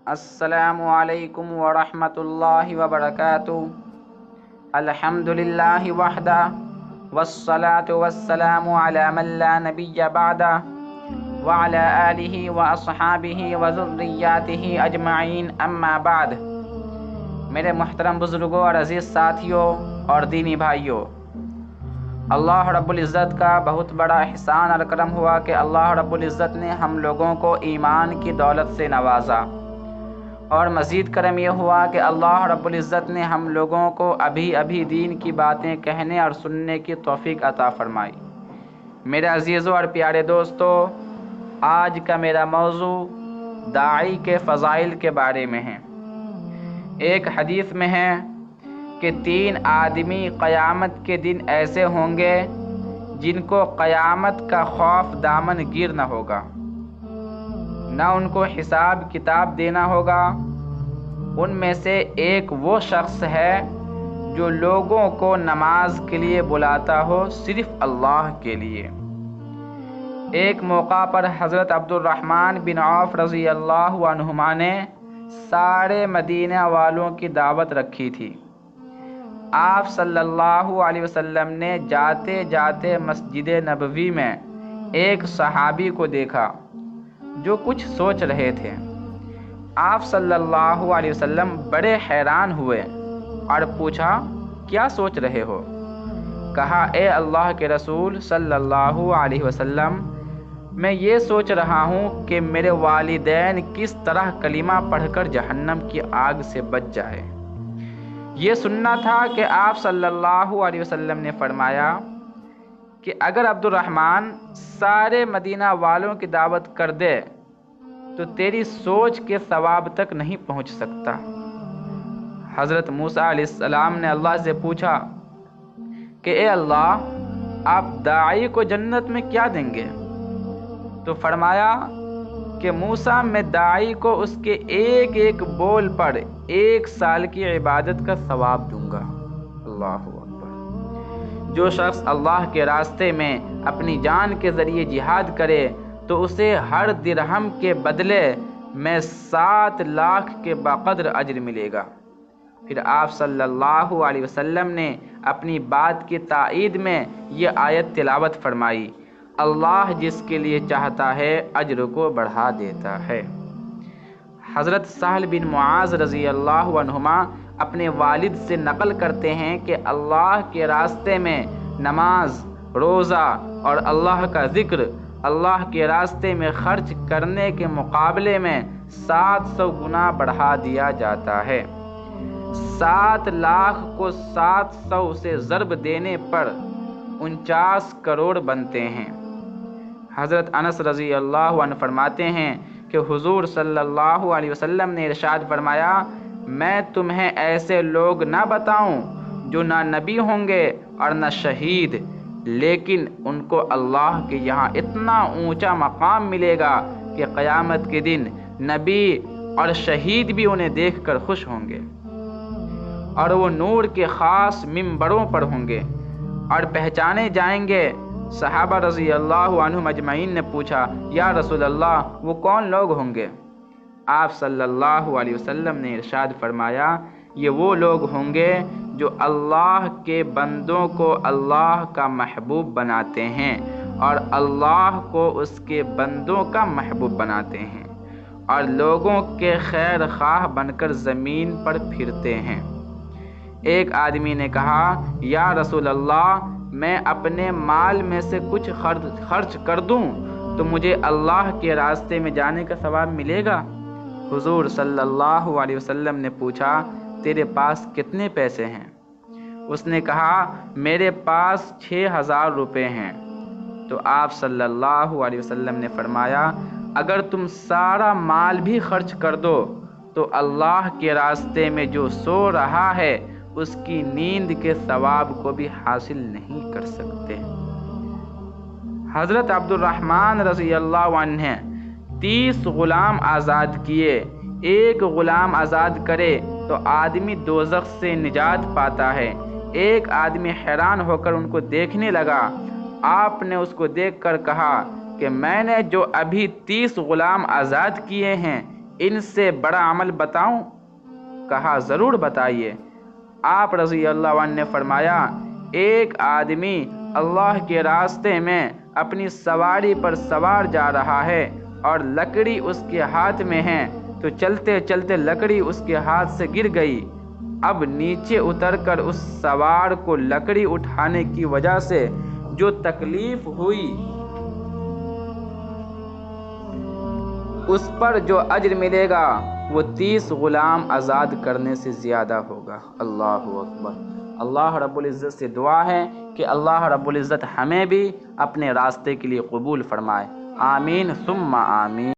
السلام علیکم ورحمۃ اللہ وبرکاتہ۔ الحمدللہ وحدہ والصلاة والسلام علی من لا نبی بعدہ وعلی آلہ واصحابہ وذریاتہ اجمعین، اما بعد۔ میرے محترم بزرگوں اور عزیز ساتھیوں اور دینی بھائیوں، اللہ رب العزت کا بہت بڑا احسان اور کرم ہوا کہ اللہ رب العزت نے ہم لوگوں کو ایمان کی دولت سے نوازا، اور مزید کرم یہ ہوا کہ اللہ رب العزت نے ہم لوگوں کو ابھی دین کی باتیں کہنے اور سننے کی توفیق عطا فرمائی۔ میرے عزیزوں اور پیارے دوستو، آج کا میرا موضوع داعی کے فضائل کے بارے میں ہے۔ ایک حدیث میں ہے کہ 3 آدمی قیامت کے دن ایسے ہوں گے جن کو قیامت کا خوف دامن گیر نہ ہوگا، نہ ان کو حساب کتاب دینا ہوگا۔ ان میں سے ایک وہ شخص ہے جو لوگوں کو نماز کے لیے بلاتا ہو، صرف اللہ کے لیے۔ ایک موقع پر حضرت عبد الرحمن بن عوف رضی اللہ عنہما نے سارے مدینہ والوں کی دعوت رکھی تھی۔ آپ صلی اللہ علیہ وسلم نے جاتے جاتے مسجد نبوی میں ایک صحابی کو دیکھا جو کچھ سوچ رہے تھے۔ آپ صلی اللہ علیہ وسلم بڑے حیران ہوئے اور پوچھا، کیا سوچ رہے ہو؟ کہا، اے اللہ کے رسول صلی اللہ علیہ وسلم، میں یہ سوچ رہا ہوں کہ میرے والدین کس طرح کلمہ پڑھ کر جہنم کی آگ سے بچ جائے۔ یہ سننا تھا کہ آپ صلی اللہ علیہ وسلم نے فرمایا کہ اگر عبد الرحمن سارے مدینہ والوں کی دعوت کر دے تو تیری سوچ کے ثواب تک نہیں پہنچ سکتا۔ حضرت موسیٰ علیہ السلام نے اللہ سے پوچھا کہ اے اللہ، آپ داعی کو جنت میں کیا دیں گے؟ تو فرمایا کہ موسیٰ، میں داعی کو اس کے ایک ایک بول پر 1 سال کی عبادت کا ثواب دوں گا۔ اللہ اکبر۔ جو شخص اللہ کے راستے میں اپنی جان کے ذریعے جہاد کرے تو اسے ہر درہم کے بدلے میں 7 لاکھ کے بقدر اجر ملے گا۔ پھر آپ صلی اللہ علیہ وسلم نے اپنی بات کی تائید میں یہ آیت تلاوت فرمائی، اللہ جس کے لیے چاہتا ہے اجر کو بڑھا دیتا ہے۔ حضرت سہل بن معاذ رضی اللہ عنہما اپنے والد سے نقل کرتے ہیں کہ اللہ کے راستے میں نماز، روزہ اور اللہ کا ذکر اللہ کے راستے میں خرچ کرنے کے مقابلے میں 700 گنا بڑھا دیا جاتا ہے۔ 7 لاکھ کو 700 سے ضرب دینے پر 49 کروڑ بنتے ہیں۔ حضرت انس رضی اللہ عنہ فرماتے ہیں کہ حضور صلی اللہ علیہ وسلم نے ارشاد فرمایا، میں تمہیں ایسے لوگ نہ بتاؤں جو نہ نبی ہوں گے اور نہ شہید، لیکن ان کو اللہ کے یہاں اتنا اونچا مقام ملے گا کہ قیامت کے دن نبی اور شہید بھی انہیں دیکھ کر خوش ہوں گے، اور وہ نور کے خاص ممبروں پر ہوں گے اور پہچانے جائیں گے۔ صحابہ رضی اللہ عنہم اجمعین نے پوچھا، یا رسول اللہ، وہ کون لوگ ہوں گے؟ آپ صلی اللہ علیہ وسلم نے ارشاد فرمایا، یہ وہ لوگ ہوں گے جو اللہ کے بندوں کو اللہ کا محبوب بناتے ہیں اور اللہ کو اس کے بندوں کا محبوب بناتے ہیں، اور لوگوں کے خیر خواہ بن کر زمین پر پھرتے ہیں۔ ایک آدمی نے کہا، یا رسول اللہ، میں اپنے مال میں سے کچھ خرچ کر دوں تو مجھے اللہ کے راستے میں جانے کا ثواب ملے گا؟ حضور صلی اللہ علیہ وسلم نے پوچھا، تیرے پاس کتنے پیسے ہیں؟ اس نے کہا، میرے پاس 6000 روپے ہیں۔ تو آپ صلی اللہ علیہ وسلم نے فرمایا، اگر تم سارا مال بھی خرچ کر دو تو اللہ کے راستے میں جو سو رہا ہے اس کی نیند کے ثواب کو بھی حاصل نہیں کر سکتے۔ حضرت عبد الرحمن رضی اللہ عنہ نے 30 غلام آزاد کیے۔ ایک غلام آزاد کرے تو آدمی دوزخ سے نجات پاتا ہے۔ ایک آدمی حیران ہو کر ان کو دیکھنے لگا۔ آپ نے اس کو دیکھ کر کہا کہ میں نے جو ابھی 30 غلام آزاد کیے ہیں، ان سے بڑا عمل بتاؤں؟ کہا ضرور بتائیے۔ آپ رضی اللہ عنہ نے فرمایا ایک آدمی اللہ کے راستے میں اپنی سواری پر سوار جا رہا ہے اور لکڑی اس کے ہاتھ میں ہے، تو چلتے چلتے لکڑی اس کے ہاتھ سے گر گئی۔ اب نیچے اتر کر اس سوار کو لکڑی اٹھانے کی وجہ سے جو تکلیف ہوئی اس پر جو اجر ملے گا وہ 30 غلام آزاد کرنے سے زیادہ ہوگا۔ اللہ اکبر۔ اللہ رب العزت سے دعا ہے کہ اللہ رب العزت ہمیں بھی اپنے راستے کے لیے قبول فرمائے۔ آمین ثم آمین۔